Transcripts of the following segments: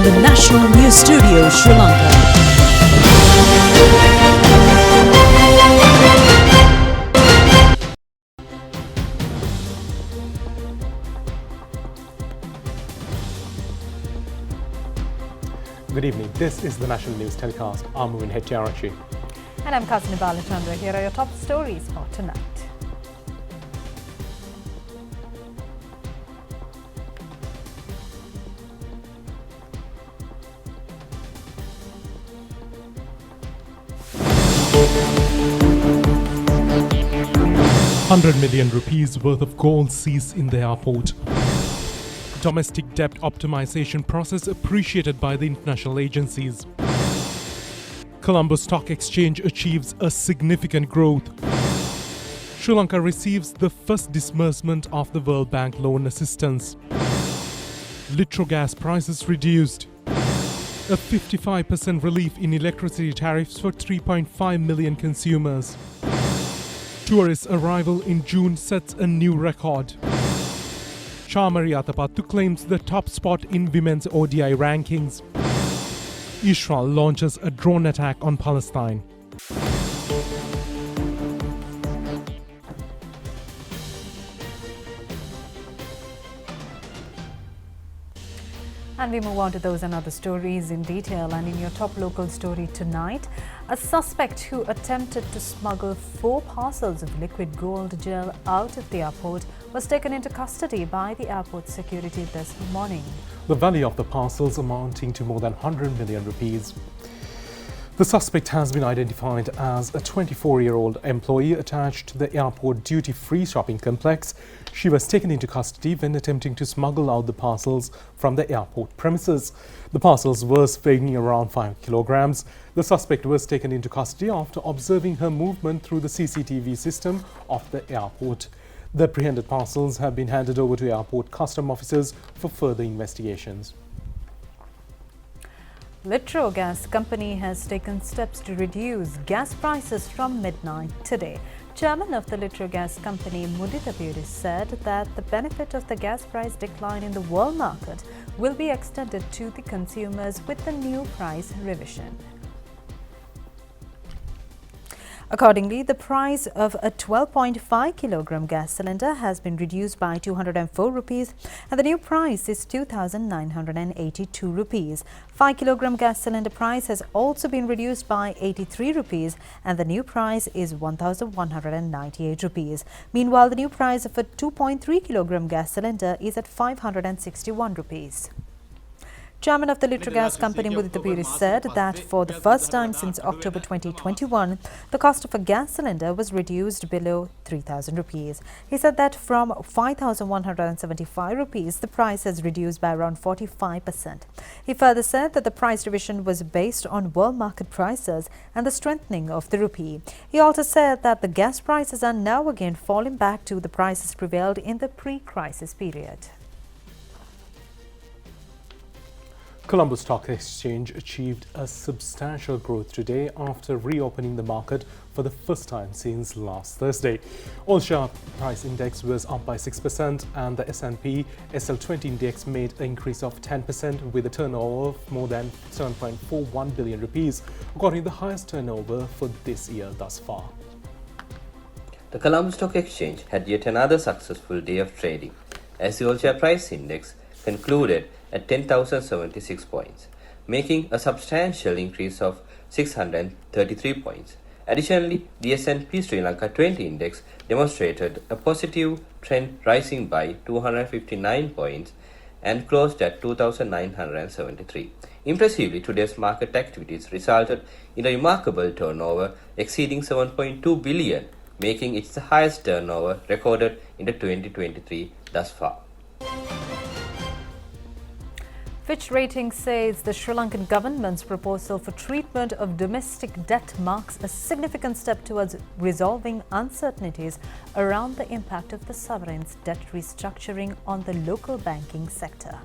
the National News Studio, Sri Lanka. Good evening. This is the National News Telecast. I'm Moon Hettiarachi. And I'm Mahadevalia Chandra. Here are your top stories for tonight. ₹100 million worth of gold seized in the airport. Domestic debt optimization process appreciated by the international agencies. Colombo Stock Exchange achieves a significant growth. Sri Lanka receives the first disbursement of the World Bank loan assistance. Litro gas prices reduced. A 55% relief in electricity tariffs for 3.5 million consumers. Tourist arrival in June sets a new record. Chamari Atapattu claims the top spot in women's ODI rankings. Israel launches a drone attack on Palestine. And we move on to those and other stories in detail. And in your top local story tonight, a suspect who attempted to smuggle 4 parcels of liquid gold gel out of the airport was taken into custody by the airport security this morning. The value of the parcels amounting to more than ₹100 million. The suspect has been identified as a 24-year-old employee attached to the airport duty-free shopping complex. She was taken into custody when attempting to smuggle out the parcels from the airport premises. The parcels were weighing around 5 kilograms. The suspect was taken into custody after observing her movement through the CCTV system of the airport. The apprehended parcels have been handed over to airport custom officers for further investigations. Litro Gas Company has taken steps to reduce gas prices from midnight today. Chairman of the Litro Gas Company, Mahadevalia, said that the benefit of the gas price decline in the world market will be extended to the consumers with the new price revision. Accordingly, the price of a 12.5 kilogram gas cylinder has been reduced by 204 rupees and the new price is 2,982 rupees. 5 kilogram gas cylinder price has also been reduced by 83 rupees and the new price is 1,198 rupees. Meanwhile, the new price of a 2.3 kilogram gas cylinder is at 561 rupees. Chairman of the Litro Gas Company, Mahadevalia, said that for the first time since October 2021, the cost of a gas cylinder was reduced below 3,000 rupees. He said that from 5,175 rupees, the price has reduced by around 45%. He further said that the price revision was based on world market prices and the strengthening of the rupee. He also said that the gas prices are now again falling back to the prices prevailed in the pre-crisis period. Colombo Stock Exchange achieved a substantial growth today after reopening the market for the first time since last Thursday. All-share price index was up by 6% and the S&P SL20 index made an increase of 10% with a turnover of more than 7.41 billion rupees, recording the highest turnover for this year thus far. The Colombo Stock Exchange had yet another successful day of trading as the all-share price index concluded at 10,076 points, making a substantial increase of 633 points. Additionally, the S&P Sri Lanka 20 index demonstrated a positive trend, rising by 259 points and closed at 2,973. Impressively, today's market activities resulted in a remarkable turnover exceeding 7.2 billion, making it the highest turnover recorded in the 2023 thus far. Fitch Ratings says the Sri Lankan government's proposal for treatment of domestic debt marks a significant step towards resolving uncertainties around the impact of the sovereign's debt restructuring on the local banking sector.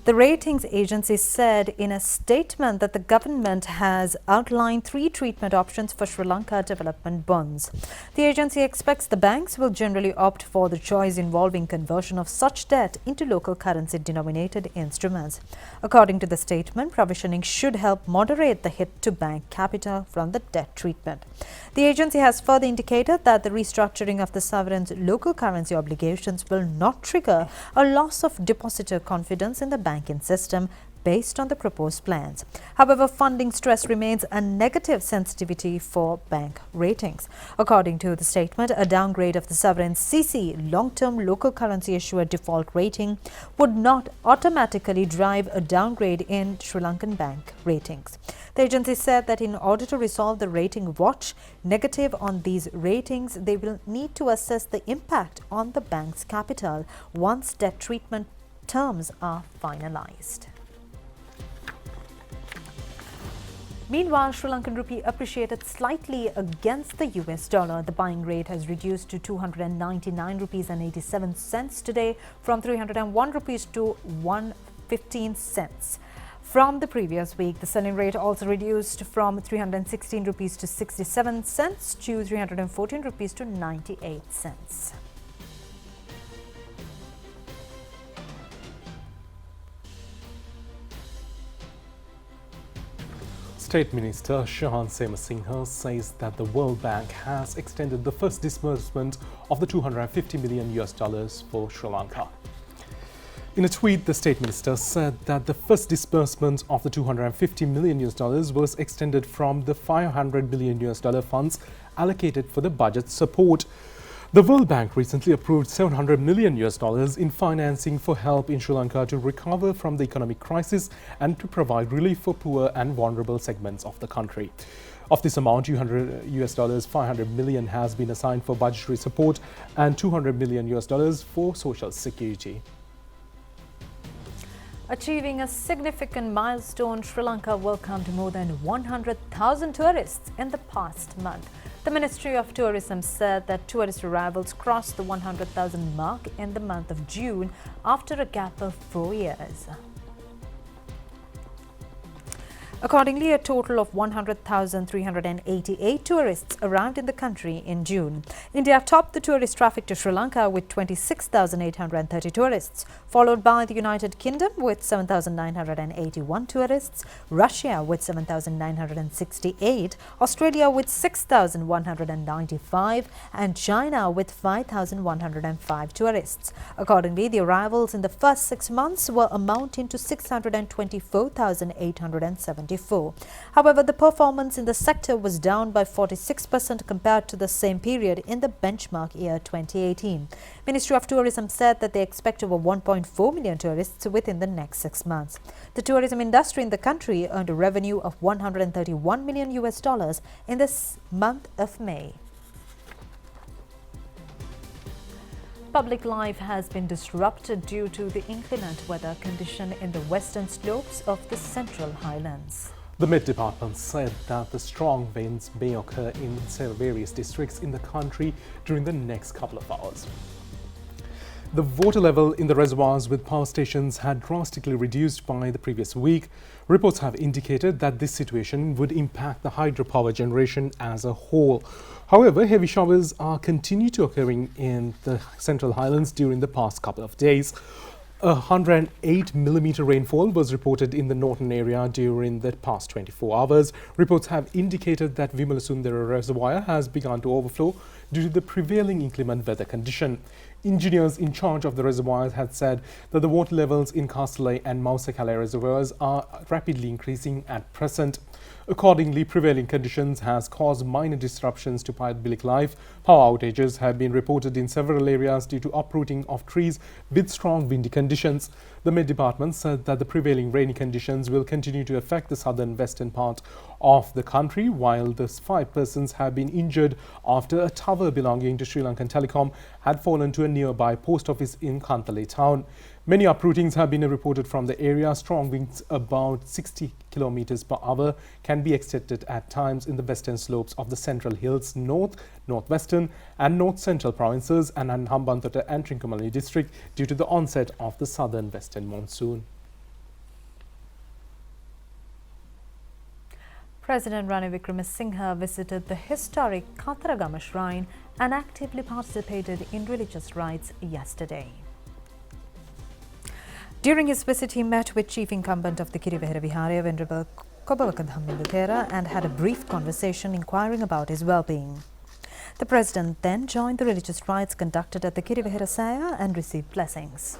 The ratings agency said in a statement that the government has outlined 3 treatment options for Sri Lanka development bonds. The agency expects the banks will generally opt for the choice involving conversion of such debt into local currency denominated instruments. According to the statement, provisioning should help moderate the hit to bank capital from the debt treatment. The agency has further indicated that the restructuring of the sovereign's local currency obligations will not trigger a loss of depositor confidence in the banking system based on the proposed plans. However, funding stress remains a negative sensitivity for bank ratings. According to the statement, a downgrade of the sovereign's CC long-term local currency issuer default rating would not automatically drive a downgrade in Sri Lankan bank ratings. The agency said that in order to resolve the rating watch negative on these ratings, they will need to assess the impact on the bank's capital once debt treatment terms are finalized. Meanwhile, Sri Lankan rupee appreciated slightly against the US dollar. The buying rate has reduced to 299 rupees and 87 cents today from 301 rupees to 115 cents. From the previous week, the selling rate also reduced from 316 rupees to 67 cents to 314 rupees to 98 cents. State Minister Shahan Singha says that the World Bank has extended the first disbursement of the $250 million for Sri Lanka. In a tweet, the State Minister said that the first disbursement of the $250 million was extended from the $500 million funds allocated for the budget support. The World Bank recently approved $700 million in financing for help in Sri Lanka to recover from the economic crisis and to provide relief for poor and vulnerable segments of the country. Of this amount, $500 million has been assigned for budgetary support and $200 million for social security. Achieving a significant milestone, Sri Lanka welcomed more than 100,000 tourists in the past month. The Ministry of Tourism said that tourist arrivals crossed the 100,000 mark in the month of June after a gap of 4 years. Accordingly, a total of 100,388 tourists arrived in the country in June. India topped the tourist traffic to Sri Lanka with 26,830 tourists, followed by the United Kingdom with 7,981 tourists, Russia with 7,968, Australia with 6,195, and China with 5,105 tourists. Accordingly, the arrivals in the first 6 months were amounting to 624,874. However, the performance in the sector was down by 46% compared to the same period in the benchmark year 2018. Ministry of Tourism said that they expect over 1.4 million tourists within the next 6 months. The tourism industry in the country earned a revenue of $131 million in this month of May. Public life has been disrupted due to the inclement weather condition in the western slopes of the Central Highlands. The Met Department said that the strong winds may occur in various districts in the country during the next couple of hours. The water level in the reservoirs with power stations had drastically reduced by the previous week. Reports have indicated that this situation would impact the hydropower generation as a whole. However, heavy showers are continue to occurring in the Central Highlands during the past couple of days. 108 millimeter rainfall was reported in the northern area during the past 24 hours. Reports have indicated that Vimalasundara Reservoir has begun to overflow due to the prevailing inclement weather condition. Engineers in charge of the reservoirs had said that the water levels in Kastalai and Mausekale reservoirs are rapidly increasing at present. Accordingly, prevailing conditions has caused minor disruptions to public life. Power outages have been reported in several areas due to uprooting of trees with strong windy conditions. The Met Department said that the prevailing rainy conditions will continue to affect the southern western part of the country, while the 5 persons have been injured after a tower belonging to Sri Lankan Telecom had fallen to a nearby post office in Kantale town. Many uprootings have been reported from the area. Strong winds about 60 kilometers per hour can be expected at times in the western slopes of the Central Hills, North, Northwestern and North Central provinces and Hambantota and Trincomalee district due to the onset of the southern western monsoon. President Ranil Wickremesinghe visited the historic Khatragama shrine and actively participated in religious rites yesterday. During his visit, he met with chief incumbent of the Kirivehera Vihara, Venerable Colombo, and had a brief conversation inquiring about his well-being. The president then joined the religious rites conducted at the Kirivehera Saya and received blessings.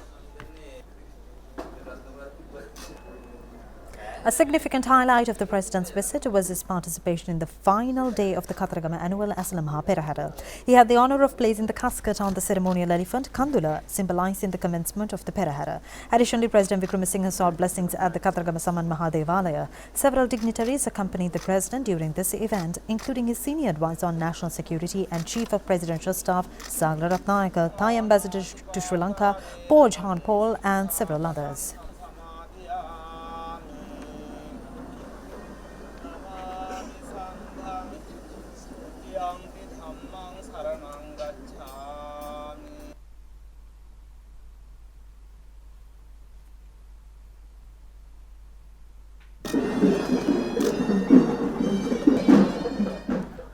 A significant highlight of the president's visit was his participation in the final day of the Khatragama annual Asalamaha Perahara. He had the honour of placing the casket on the ceremonial elephant Kandula, symbolising the commencement of the Perahara. Additionally, President Wickremesinghe sought blessings at the Khatragama Saman Mahadevalia. Several dignitaries accompanied the president during this event, including his senior advisor on national security and chief of presidential staff Sagla Ratnayaka, Thai ambassador to Sri Lanka Poj Han Paul, and several others.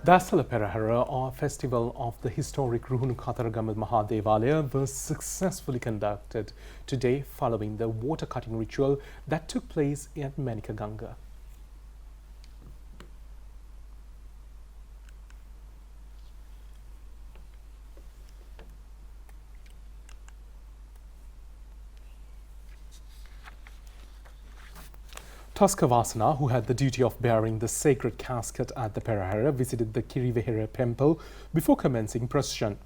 The Asala Perahara, or festival of the historic Ruhunu Khatragama Mahadevalia, was successfully conducted today following the water cutting ritual that took place at Manika Ganga. Taskavasana, who had the duty of bearing the sacred casket at the Perahara, visited the Kirivehera temple before commencing procession.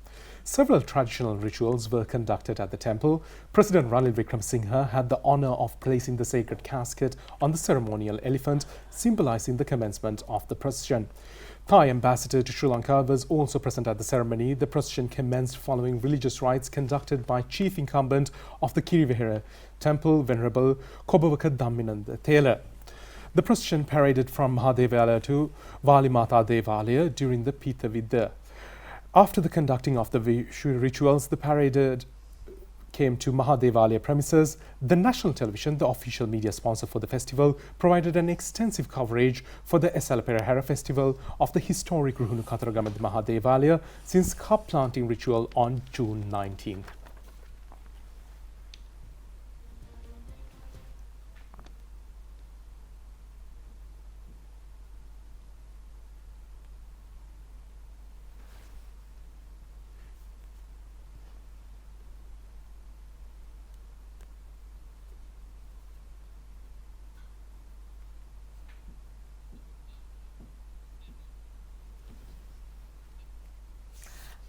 Several traditional rituals were conducted at the temple. President Ranil Wickremesinghe had the honour of placing the sacred casket on the ceremonial elephant, symbolising the commencement of the procession. Thai ambassador to Sri Lanka was also present at the ceremony. The procession commenced following religious rites conducted by chief incumbent of the Kirivehera temple, Venerable Kobavaka Taylor. The procession paraded from Mahadevalia to Valimata Devalia during the Pitha Vidya. After the conducting of the rituals, the parade came to Mahadevalia premises. The national television, the official media sponsor for the festival, provided an extensive coverage for the Asala Perahara festival of the historic Ruhunu Khatragama Mahadevalia since cup planting ritual on June 19th.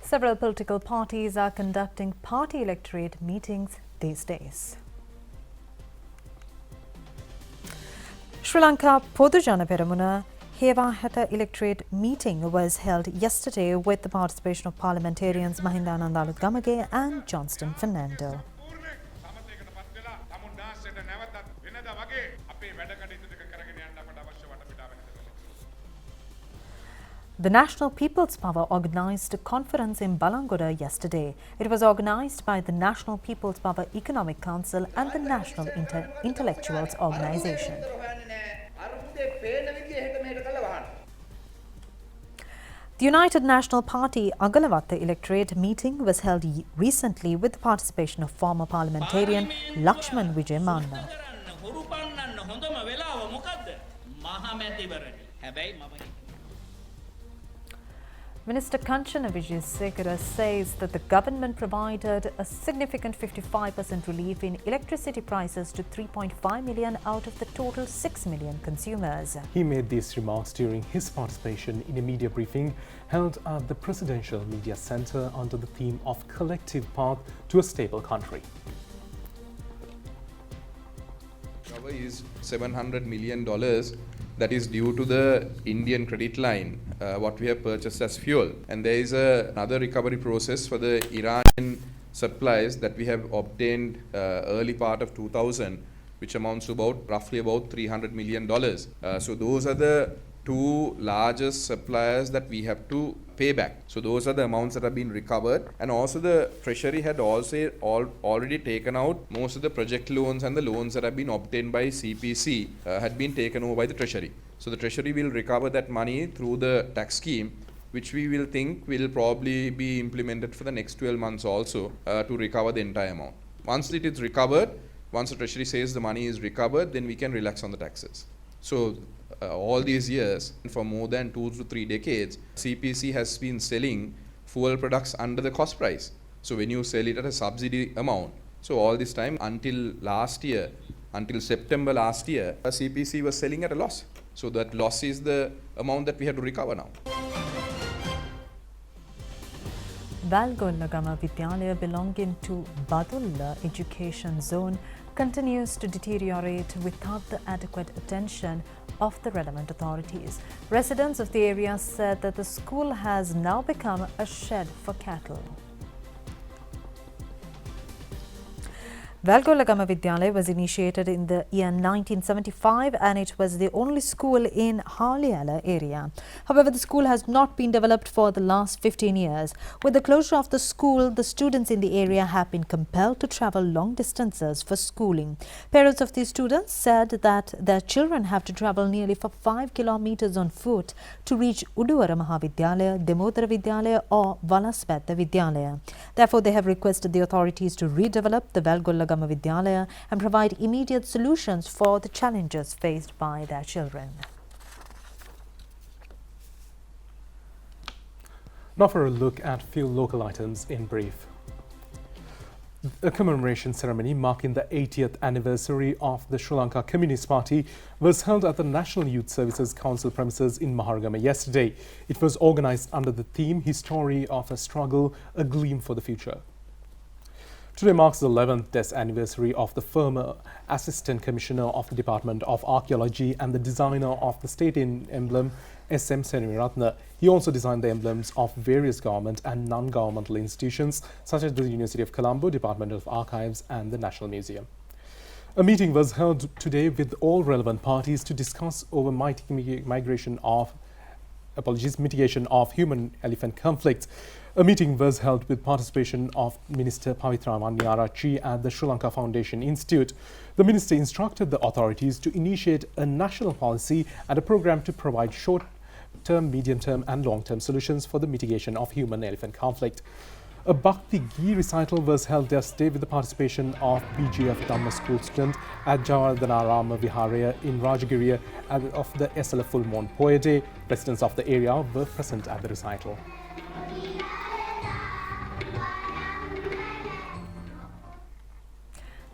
Several political parties are conducting party electorate meetings these days. Sri Lanka Podujana Peramuna Hewahata electorate meeting was held yesterday with the participation of parliamentarians Mahinda Nandalut Gamage and Johnston Fernando. The National People's Power organised a conference in Balangoda yesterday. It was organised by the National People's Power Economic Council and the National Intellectuals Organisation. The United National Party Agalavatta electorate meeting was held recently with the participation of former parliamentarian Lakshman Vijay Manna. Minister Kanchana Vijayasekara says that the government provided a significant 55% relief in electricity prices to 3.5 million out of the total 6 million consumers. He made these remarks during his participation in a media briefing held at the Presidential Media Centre under the theme of Collective Path to a Stable Country. Cover is $700 million that is due to the Indian credit line, what we have purchased as fuel. And there is another recovery process for the Iranian supplies that we have obtained early part of 2000, which amounts to roughly about $300 million. So those are the two largest suppliers that we have to pay back. So those are the amounts that have been recovered. And also the Treasury had also already taken out most of the project loans, and the loans that have been obtained by CPC had been taken over by the Treasury. So the Treasury will recover that money through the tax scheme, which we will think will probably be implemented for the next 12 months also to recover the entire amount. Once it is recovered, once the Treasury says the money is recovered, then we can relax on the taxes. So all these years, for more than 2 to 3 decades, CPC has been selling fuel products under the cost price. So when you sell it at a subsidy amount, so all this time until last year, until September last year, CPC was selling at a loss. So that loss is the amount that we have to recover now. Valgolagama Vidyalaya belonging to Badulla Education Zone continues to deteriorate without the adequate attention of the relevant authorities. Residents of the area said that the school has now become a shed for cattle. Valgolagama Vidyalaya was initiated in the year 1975 and it was the only school in Harliala area. However, the school has not been developed for the last 15 years. With the closure of the school, the students in the area have been compelled to travel long distances for schooling. Parents of these students said that their children have to travel nearly for 5 kilometers on foot to reach Uduvara Mahavidyalaya, Demodara Vidyalaya or Valasweta Vidyalaya. Therefore, they have requested the authorities to redevelop the Valgolagama Vidyalaya and provide immediate solutions for the challenges faced by their children. Now for a look at few local items in brief. A commemoration ceremony marking the 80th anniversary of the Sri Lanka Communist Party was held at the National Youth Services Council premises in Mahadevalia yesterday. It was organised under the theme History of a Struggle, a Gleam for the Future. Today marks the 11th death anniversary of the former Assistant Commissioner of the Department of Archaeology and the designer of the state emblem, S.M. Senviratna. He also designed the emblems of various government and non-governmental institutions such as the University of Colombo, Department of Archives and the National Museum. A meeting was held today with all relevant parties to discuss over mitigation of human-elephant conflicts. A meeting was held with participation of Minister Pavitra Vanniarachi at the Sri Lanka Foundation Institute. The minister instructed the authorities to initiate a national policy and a program to provide short-term, medium-term and long-term solutions for the mitigation of human-elephant conflict. A Bhakti Gee recital was held yesterday with the participation of BGF Dhamma School students at Javadanarama Viharaya in Rajagiriya of the SLF Full Moon Poet Day. Residents of the area were present at the recital.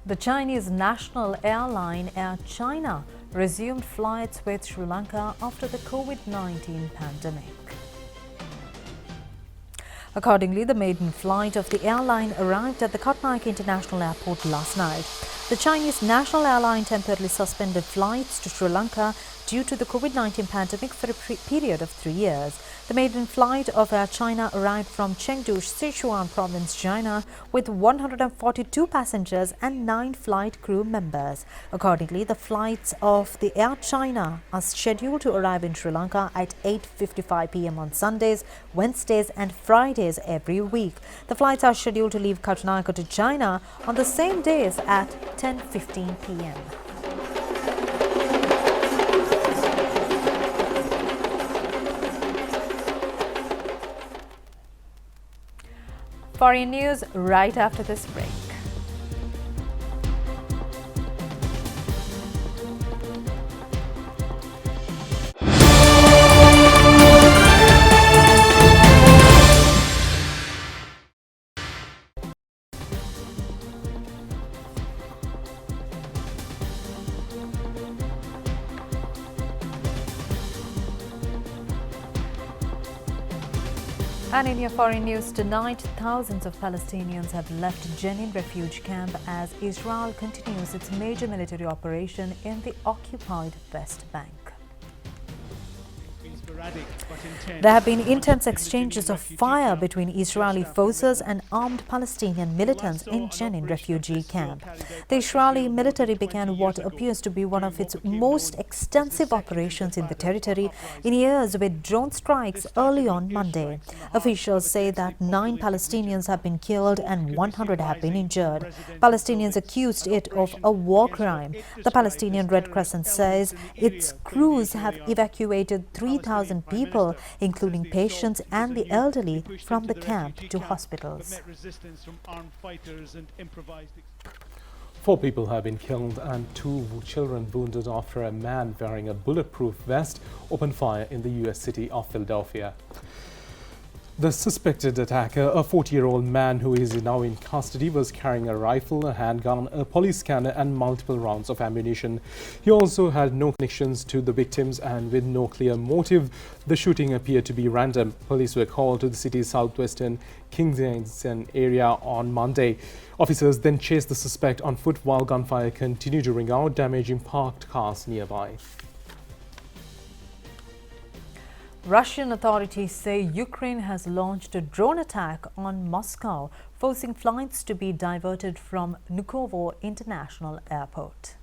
The Chinese national airline Air China resumed flights with Sri Lanka after the COVID-19 pandemic. Accordingly, the maiden flight of the airline arrived at the Khatragama International Airport last night. The Chinese national airline temporarily suspended flights to Sri Lanka due to the COVID-19 pandemic for a period of 3 years. The maiden flight of Air China arrived from Chengdu, Sichuan province, China, with 142 passengers and 9 flight crew members. Accordingly, the flights of the Air China are scheduled to arrive in Sri Lanka at 8:55 p.m. on Sundays, Wednesdays and Fridays every week. The flights are scheduled to leave Khatragama to China on the same days at 10:15 p.m. Foreign news right after this break. And in your foreign news tonight, thousands of Palestinians have left Jenin refuge camp as Israel continues its major military operation in the occupied West Bank. There have been intense exchanges of fire between Israeli forces and armed Palestinian militants in Jenin refugee camp. The Israeli military began what appears to be one of its most extensive operations in the territory in years with drone strikes early on Monday. Officials say that 9 Palestinians have been killed and 100 have been injured. Palestinians accused it of a war crime. The Palestinian Red Crescent says its crews have evacuated 3,000 people, including patients and the elderly, from the camp to hospitals. 4 people have been killed and 2 children wounded after a man wearing a bulletproof vest opened fire in the U.S. city of Philadelphia. The suspected attacker, a 40-year-old man who is now in custody, was carrying a rifle, a handgun, a police scanner and multiple rounds of ammunition. He also had no connections to the victims, and with no clear motive, the shooting appeared to be random. Police were called to the city's southwestern Kensington area on Monday. Officers then chased the suspect on foot while gunfire continued to ring out, damaging parked cars nearby. Russian authorities say Ukraine has launched a drone attack on Moscow, forcing flights to be diverted from Vnukovo International Airport.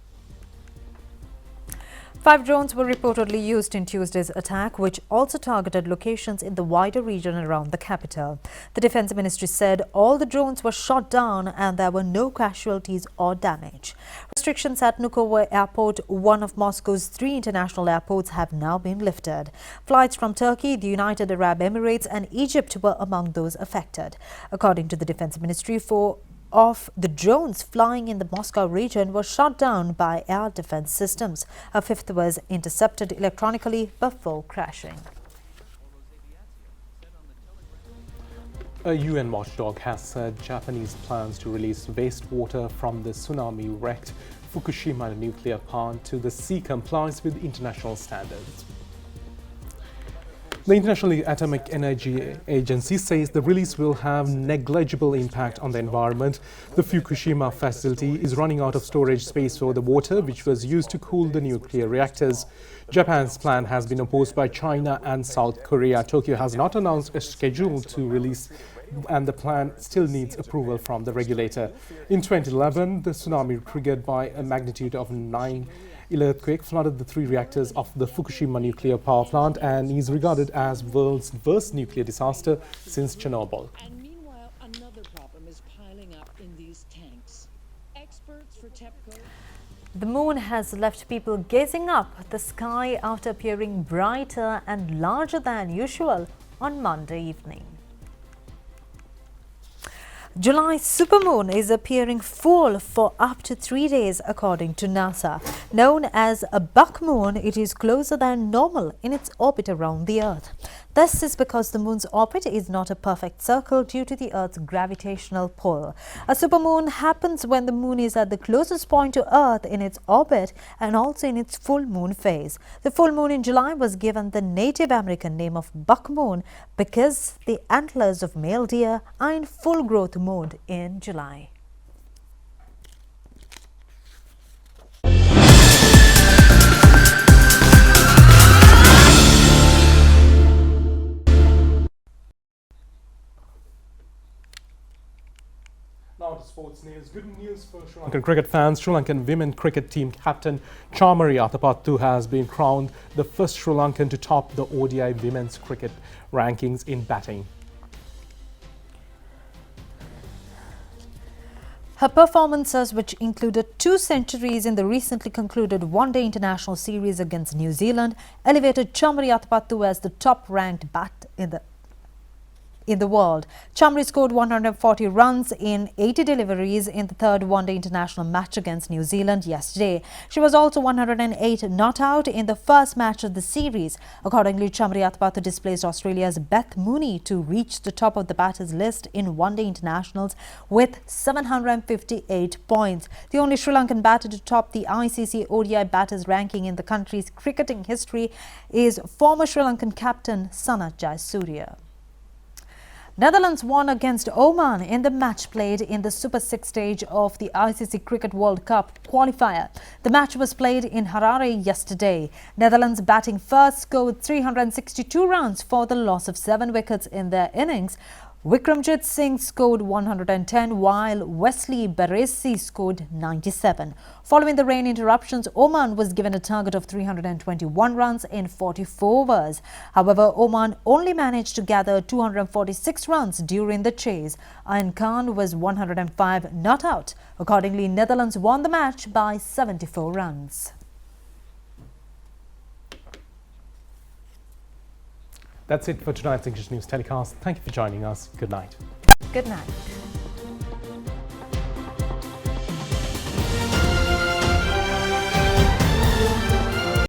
5 drones were reportedly used in Tuesday's attack, which also targeted locations in the wider region around the capital. The Defense Ministry said all the drones were shot down and there were no casualties or damage. Restrictions at Vnukovo Airport, one of Moscow's 3 international airports, have now been lifted. Flights from Turkey, the United Arab Emirates and Egypt were among those affected. According to the Defense Ministry, 4 of the drones flying in the Moscow region were shot down by air defense systems. A 5th was intercepted electronically before crashing. A UN watchdog has said Japanese plans to release wastewater from the tsunami-wrecked Fukushima nuclear plant to the sea complies with international standards. The International Atomic Energy Agency says the release will have negligible impact on the environment. The Fukushima facility is running out of storage space for the water, which was used to cool the nuclear reactors. Japan's plan has been opposed by China and South Korea. Tokyo has not announced a schedule to release, and the plan still needs approval from the regulator. In 2011, the tsunami triggered by a magnitude of 9 earthquake flooded the 3 reactors of the Fukushima nuclear power plant and is regarded as world's worst nuclear disaster since Chernobyl. And meanwhile, another problem is piling up in these tanks. Experts for TEPCO. The moon has left people gazing up the sky after appearing brighter and larger than usual on Monday evening. July's supermoon is appearing full for up to 3 days, according to NASA. Known as a buck moon, it is closer than normal in its orbit around the Earth. This is because the moon's orbit is not a perfect circle due to the Earth's gravitational pull. A supermoon happens when the moon is at the closest point to Earth in its orbit and also in its full moon phase. The full moon in July was given the Native American name of buck moon because the antlers of male deer are in full growth mode in July. Now to sports news. Good news for Sri Lankan cricket fans. Sri Lankan women cricket team captain Chamari Athapattu has been crowned the first Sri Lankan to top the ODI women's cricket rankings in batting. Her performances, which included 2 centuries in the recently concluded one-day international series against New Zealand, elevated Chamari Athapattu as the top-ranked bat in the world. Chamari scored 140 runs in 80 deliveries in the 3rd one-day international match against New Zealand yesterday. She was also 108 not out in the first match of the series. Accordingly, Chamari Athapattu displaced Australia's Beth Mooney to reach the top of the batters list in one-day internationals with 758 points. The only Sri Lankan batter to top the ICC ODI batters ranking in the country's cricketing history is former Sri Lankan captain Sanath Jayasuriya. Netherlands won against Oman in the match played in the Super 6 stage of the ICC Cricket World Cup qualifier. The match was played in Harare yesterday. Netherlands batting first scored 362 runs for the loss of 7 wickets in their innings, Vikramjit Singh scored 110 while Wesley Baresi scored 97. Following the rain interruptions, Oman was given a target of 321 runs in 44 overs. However, Oman only managed to gather 246 runs during the chase. Ayan Khan was 105 not out. Accordingly, Netherlands won the match by 74 runs. That's it for tonight's English News telecast. Thank you for joining us. Good night. Good night.